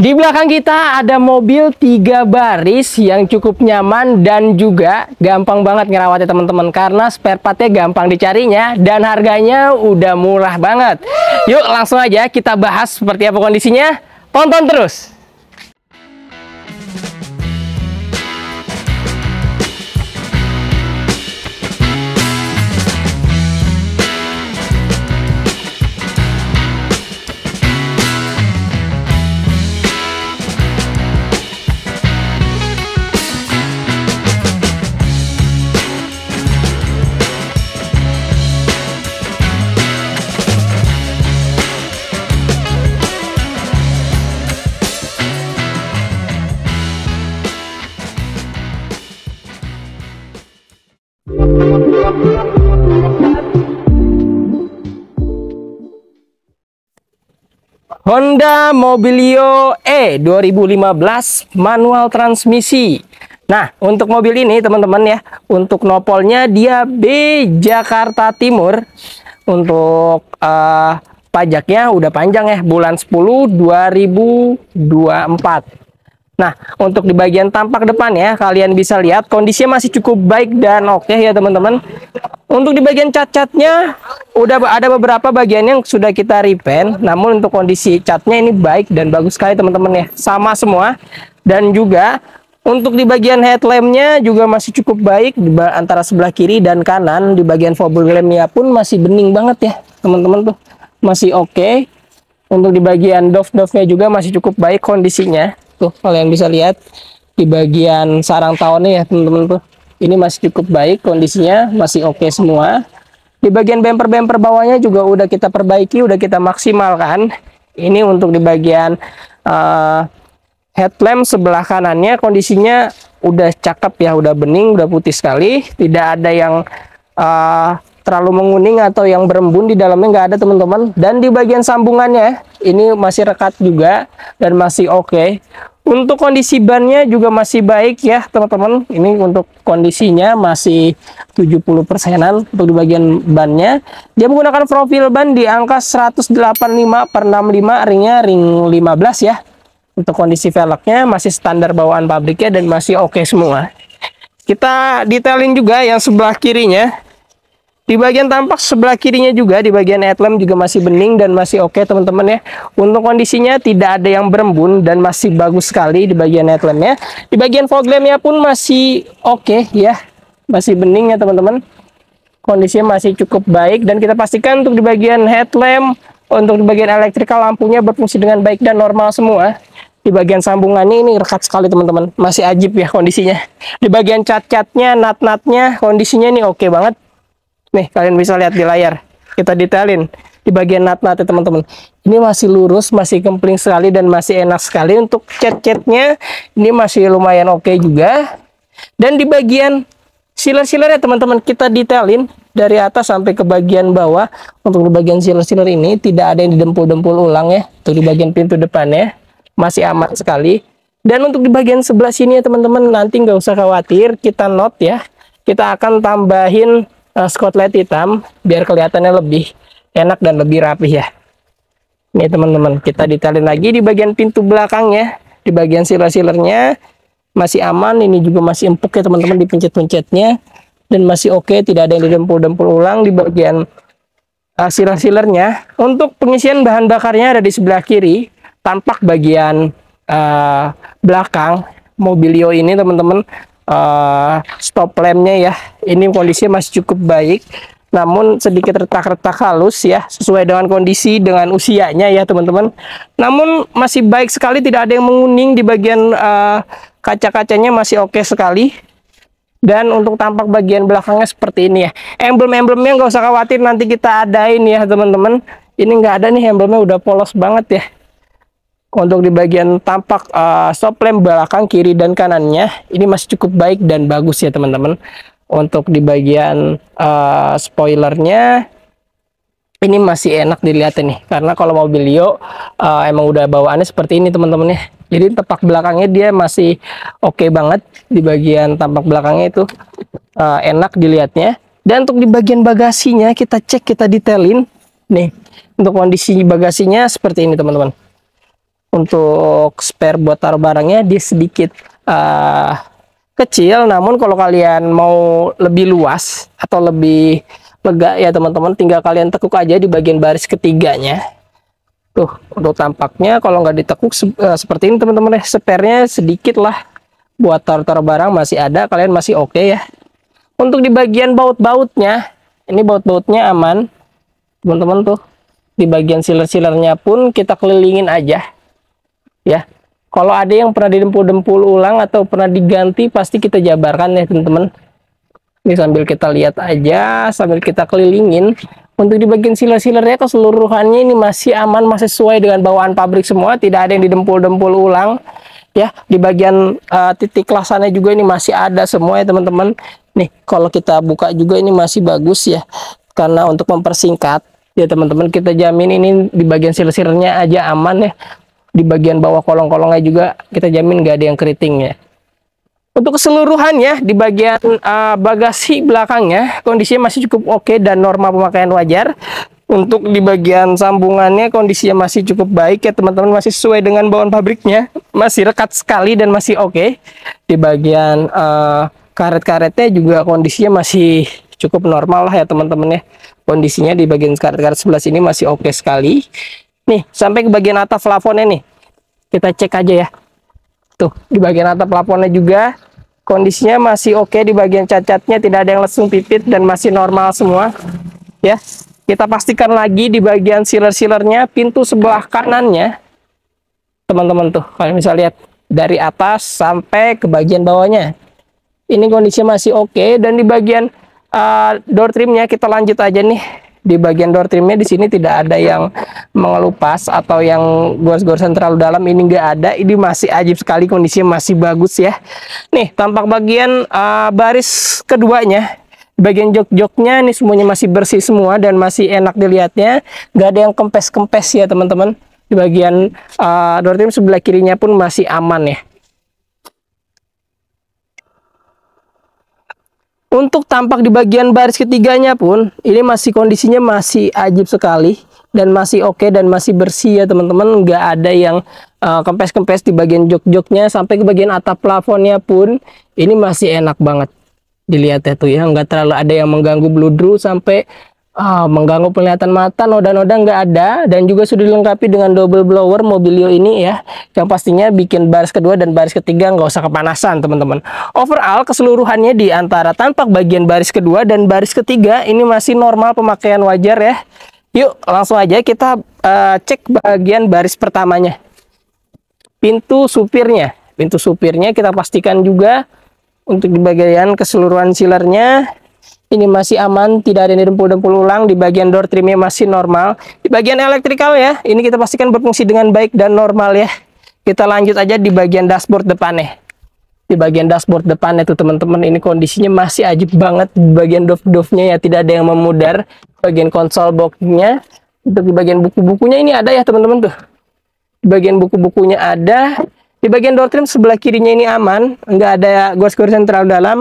Di belakang kita ada mobil 3 baris yang cukup nyaman dan juga gampang banget ngerawatnya teman-teman, karena spare partnya gampang dicarinya dan harganya udah murah banget. Yuk langsung aja kita bahas seperti apa kondisinya. Tonton terus. Honda Mobilio E 2015 manual transmisi. Nah, untuk mobil ini teman-teman ya, untuk nopolnya dia B Jakarta Timur. Untuk pajaknya udah panjang ya, bulan 10 2024. Nah, untuk di bagian tampak depan ya, kalian bisa lihat kondisinya masih cukup baik dan oke ya teman-teman. Untuk di bagian cat-catnya udah ada beberapa bagian yang sudah kita repaint, namun untuk kondisi catnya ini baik dan bagus sekali teman-teman ya, sama semua. Dan juga untuk di bagian headlampnya juga masih cukup baik antara sebelah kiri dan kanan. Di bagian fog lampnya pun masih bening banget ya teman-teman, tuh masih oke. Untuk di bagian doff-doffnya juga masih cukup baik kondisinya. Tuh kalian bisa lihat di bagian sarang tahunnya ya teman-teman, tuh ini masih cukup baik kondisinya, masih oke semua. Di bagian bumper bawahnya juga udah kita perbaiki, udah kita maksimalkan. Ini untuk di bagian headlamp sebelah kanannya kondisinya udah cakep ya, udah bening, udah putih sekali, tidak ada yang terlalu menguning atau yang berembun di dalamnya, nggak ada teman-teman. Dan di bagian sambungannya ini masih rekat juga dan masih oke. Untuk kondisi bannya juga masih baik ya teman-teman. Ini untuk kondisinya masih 70%-an. Untuk di bagian bannya dia menggunakan profil ban di angka 185/65, ringnya ring 15 ya. Untuk kondisi velgnya masih standar bawaan pabriknya dan masih oke semua. Kita detailin juga yang sebelah kirinya. Di bagian tampak sebelah kirinya juga, di bagian headlamp juga masih bening dan masih oke teman-teman ya. Untuk kondisinya tidak ada yang berembun dan masih bagus sekali di bagian headlampnya. Di bagian fog lampnya pun masih oke ya, masih bening ya teman-teman. Kondisinya masih cukup baik dan kita pastikan untuk di bagian headlamp, untuk di bagian elektrikal lampunya berfungsi dengan baik dan normal semua. Di bagian sambungannya ini rekat sekali teman-teman, masih ajib ya kondisinya. Di bagian cat-catnya, nat-natnya kondisinya ini oke banget. Nih kalian bisa lihat di layar, kita detailin di bagian nat-natnya teman-teman. Ini masih lurus, masih kempling sekali dan masih enak sekali. Untuk cat-catnya ini masih lumayan oke juga. Dan di bagian sealer-sealernya teman-teman kita detailin dari atas sampai ke bagian bawah. Untuk di bagian sealer-sealer ini tidak ada yang didempul-dempul ulang ya. Untuk di bagian pintu depannya masih aman sekali. Dan untuk di bagian sebelah sini ya teman-teman, nanti nggak usah khawatir, kita note ya. Kita akan tambahin spotlight hitam biar kelihatannya lebih enak dan lebih rapi ya. Ini teman-teman, kita detailin lagi di bagian pintu belakangnya, di bagian sealer-sealernya masih aman. Ini juga masih empuk ya teman-teman di pencet-pencetnya dan masih oke, tidak ada yang didempul-dempul ulang. Di bagian sealer-sealernya, untuk pengisian bahan bakarnya ada di sebelah kiri. Tampak bagian belakang Mobilio ini teman-teman, stop lampnya ya, ini kondisinya masih cukup baik, namun sedikit retak-retak halus ya, sesuai dengan kondisi dengan usianya ya teman-teman. Namun masih baik sekali, tidak ada yang menguning. Di bagian kaca-kacanya masih oke sekali. Dan untuk tampak bagian belakangnya seperti ini ya. Emblem-emblemnya nggak usah khawatir, nanti kita adain ya teman-teman. Ini nggak ada nih, emblemnya udah polos banget ya. Untuk di bagian tampak stop lamp belakang kiri dan kanannya ini masih cukup baik dan bagus ya teman-teman. Untuk di bagian spoilernya ini masih enak dilihat nih, karena kalau Mobilio emang udah bawaannya seperti ini teman-teman ya. Jadi tepak belakangnya dia masih oke banget. Di bagian tampak belakangnya itu enak dilihatnya. Dan untuk di bagian bagasinya kita cek, kita detailin nih. Untuk kondisi bagasinya seperti ini teman-teman. untuk spare buat taruh barangnya dia sedikit kecil, namun kalau kalian mau lebih luas atau lebih lega ya teman-teman, tinggal kalian tekuk aja di bagian baris ketiganya. Tuh, untuk tampaknya kalau nggak ditekuk seperti ini teman-teman ya, spare-nya sedikit lah buat taruh-taruh barang masih ada, kalian masih oke ya. Untuk di bagian baut-bautnya, ini baut-bautnya aman teman-teman. Tuh di bagian sealer-sealernya pun kita kelilingin aja ya. Kalau ada yang pernah didempul-dempul ulang atau pernah diganti pasti kita jabarkan ya teman-teman. Ini sambil kita lihat aja, sambil kita kelilingin. Untuk di bagian sealer-sealernya keseluruhannya ini masih aman, masih sesuai dengan bawaan pabrik semua, tidak ada yang didempul-dempul ulang ya. Di bagian titik lasannya juga ini masih ada semua ya teman-teman. Nih kalau kita buka juga ini masih bagus ya, karena untuk mempersingkat ya teman-teman, kita jamin ini di bagian sealer-sealernya aja aman ya. Di bagian bawah kolong-kolongnya juga kita jamin nggak ada yang keriting ya. Untuk keseluruhannya di bagian bagasi belakangnya kondisinya masih cukup oke dan normal pemakaian wajar. Untuk di bagian sambungannya kondisinya masih cukup baik ya teman-teman, masih sesuai dengan bawaan pabriknya, masih rekat sekali dan masih oke. Di bagian karet-karetnya juga kondisinya masih cukup normal lah ya teman-teman ya. Kondisinya di bagian karet-karet sebelah sini masih oke sekali. Nih sampai ke bagian atap plafonnya nih, kita cek aja ya. Tuh di bagian atap plafonnya juga kondisinya masih oke. Di bagian cacatnya tidak ada yang lesung pipit dan masih normal semua ya. Kita pastikan lagi di bagian sealer-sealernya, pintu sebelah kanannya teman-teman, tuh kalian bisa lihat dari atas sampai ke bagian bawahnya ini kondisinya masih oke. Dan di bagian door trimnya kita lanjut aja nih. Di bagian door trimnya di sini tidak ada yang mengelupas atau yang gores-goresan terlalu dalam, ini nggak ada. Ini masih ajib sekali, kondisinya masih bagus ya. Nih tampak bagian baris keduanya, bagian jok-joknya ini semuanya masih bersih semua dan masih enak dilihatnya, nggak ada yang kempes-kempes ya teman-teman. Di bagian door trim sebelah kirinya pun masih aman ya. Untuk tampak di bagian baris ketiganya pun ini masih kondisinya masih ajib sekali dan masih oke dan masih bersih ya teman-teman. Nggak ada yang kempes-kempes di bagian jok-joknya. Sampai ke bagian atap plafonnya pun ini masih enak banget dilihat ya tuh ya. Nggak terlalu ada yang mengganggu bludru sampai mengganggu penglihatan mata, noda-noda nggak ada. Dan juga sudah dilengkapi dengan double blower mobilio ini ya, yang pastinya bikin baris kedua dan baris ketiga nggak usah kepanasan teman-teman. Overall keseluruhannya di antara tampak bagian baris kedua dan baris ketiga ini masih normal pemakaian wajar ya. Yuk langsung aja kita cek bagian baris pertamanya, pintu supirnya. Pintu supirnya kita pastikan juga untuk di bagian keseluruhan sealernya ini masih aman, tidak ada yang dempul-dempul ulang. Di bagian door trimnya masih normal. Di bagian elektrikal ya, ini kita pastikan berfungsi dengan baik dan normal ya. Kita lanjut aja di bagian dashboard depannya. Di bagian dashboard depannya tuh teman-teman, ini kondisinya masih ajib banget. Di bagian dove-dove-nya ya tidak ada yang memudar. Bagian konsol boxnya, untuk di bagian buku-bukunya ini ada ya teman-teman tuh. Di bagian buku-bukunya ada. Di bagian door trim sebelah kirinya ini aman, nggak ada gores-goresan terlalu dalam.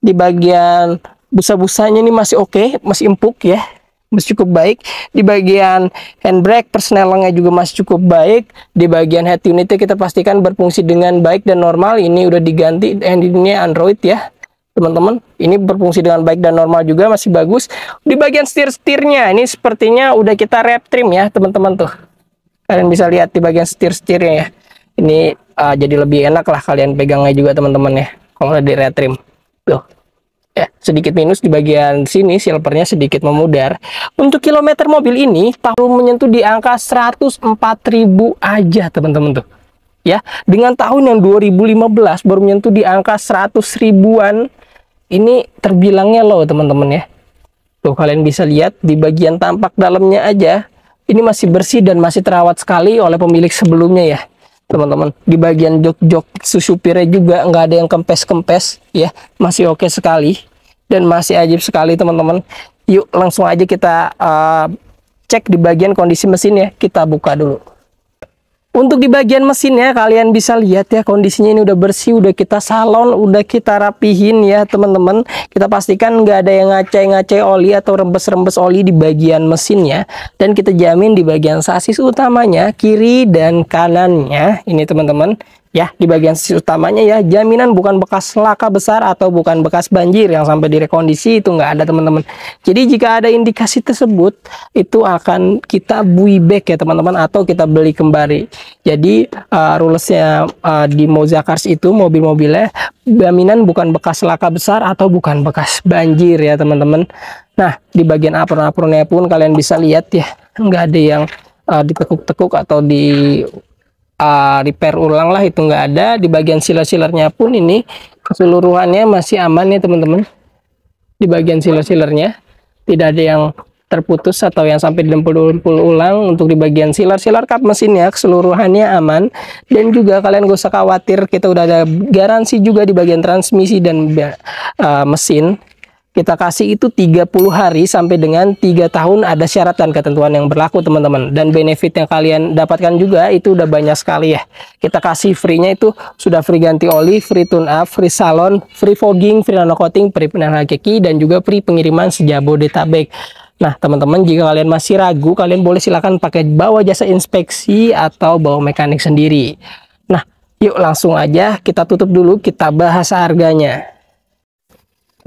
Di bagian busa-busanya ini masih oke, masih empuk ya, masih cukup baik. Di bagian handbrake persnelengnya juga masih cukup baik. Di bagian head unitnya kita pastikan berfungsi dengan baik dan normal. Ini udah diganti engine-nya Android ya teman-teman. Ini berfungsi dengan baik dan normal juga, masih bagus. Di bagian setir-setirnya ini sepertinya udah kita wrap trim ya teman-teman tuh. Kalian bisa lihat di bagian setir-setirnya ya. Ini jadi lebih enak lah kalian pegangnya juga teman-teman ya kalau udah di wrap trim tuh. Ya, sedikit minus di bagian sini, silvernya sedikit memudar. Untuk kilometer mobil ini tahun menyentuh di angka 104.000 aja teman-teman tuh. Ya, dengan tahun yang 2015 baru menyentuh di angka 100 ribuan. Ini terbilangnya low teman-teman ya. Tuh kalian bisa lihat di bagian tampak dalamnya aja. Ini masih bersih dan masih terawat sekali oleh pemilik sebelumnya ya teman-teman. Di bagian jok-jok supirnya juga nggak ada yang kempes-kempes ya, masih oke sekali dan masih ajib sekali teman-teman. Yuk langsung aja kita cek di bagian kondisi mesin ya. Kita buka dulu. Untuk di bagian mesinnya kalian bisa lihat ya, kondisinya ini udah bersih, udah kita salon, udah kita rapihin ya teman-teman. Kita pastikan nggak ada yang ngacai-ngacai oli atau rembes-rembes oli di bagian mesinnya. Dan kita jamin di bagian sasis utamanya, kiri dan kanannya ini teman-teman. Ya, di bagian sasis utamanya ya, jaminan bukan bekas laka besar atau bukan bekas banjir yang sampai direkondisi, itu nggak ada teman-teman. Jadi jika ada indikasi tersebut, itu akan kita buyback ya teman-teman, atau kita beli kembali. Jadi rulesnya di Moza Cars itu mobil-mobilnya jaminan bukan bekas laka besar atau bukan bekas banjir ya teman-teman. Nah, di bagian apron-apronnya pun kalian bisa lihat ya, nggak ada yang ditekuk-tekuk atau di repair ulang lah, itu nggak ada. Di bagian sealer-sealernya pun ini keseluruhannya masih aman ya teman-teman. Di bagian sealer-sealernya tidak ada yang terputus atau yang sampai dempul-dempul ulang. Untuk di bagian sealer kap mesinnya keseluruhannya aman, dan juga kalian gak usah khawatir, kita udah ada garansi juga di bagian transmisi dan mesin. Kita kasih itu 30 hari sampai dengan 3 tahun, ada syarat dan ketentuan yang berlaku teman-teman. Dan benefit yang kalian dapatkan juga itu udah banyak sekali ya. Kita kasih free-nya itu sudah free ganti oli, free tune up, free salon, free fogging, free nano coating, free penahan kaki, dan juga free pengiriman sejabodetabek. Nah teman-teman, jika kalian masih ragu, kalian boleh silakan pakai bawa jasa inspeksi atau bawa mekanik sendiri. Nah yuk langsung aja kita tutup dulu, kita bahas harganya.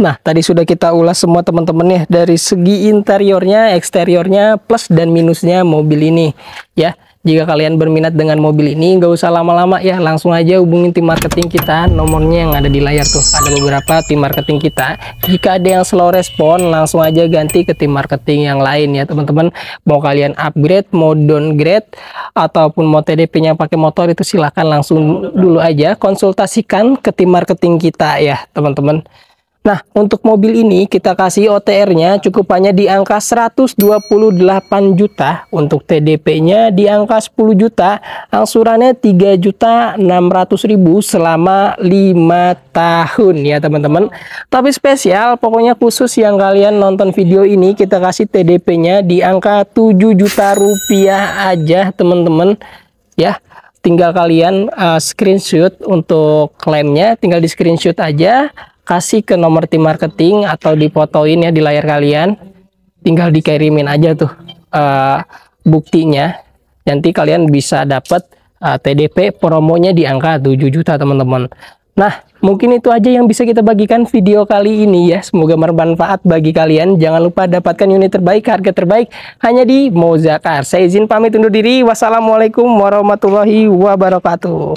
Nah, tadi sudah kita ulas semua teman-teman ya, dari segi interiornya, eksteriornya, plus dan minusnya mobil ini ya. Jika kalian berminat dengan mobil ini, nggak usah lama-lama ya, langsung aja hubungin tim marketing kita, nomornya yang ada di layar tuh, ada beberapa tim marketing kita. Jika ada yang slow respon, langsung aja ganti ke tim marketing yang lain ya teman-teman. Mau kalian upgrade, mau downgrade, ataupun mau TDP-nya pakai motor, itu silahkan langsung dulu aja konsultasikan ke tim marketing kita ya teman-teman. Nah, untuk mobil ini kita kasih OTR-nya cukupannya di angka 128 juta, untuk TDP-nya di angka 10 juta, angsurannya 3.600.000 selama 5 tahun ya teman-teman. Tapi spesial, pokoknya khusus yang kalian nonton video ini, kita kasih TDP-nya di angka 7 juta rupiah aja teman-teman ya. Tinggal kalian screenshot untuk klaimnya, tinggal di screenshot aja, kasih ke nomor tim marketing atau difotoin ya di layar kalian, tinggal dikirimin aja tuh buktinya. Nanti kalian bisa dapat TDP promonya di angka 7 juta teman-teman. Nah, mungkin itu aja yang bisa kita bagikan video kali ini ya. Semoga bermanfaat bagi kalian. Jangan lupa dapatkan unit terbaik, harga terbaik hanya di Moza Cars. Saya izin pamit undur diri. Wassalamualaikum warahmatullahi wabarakatuh.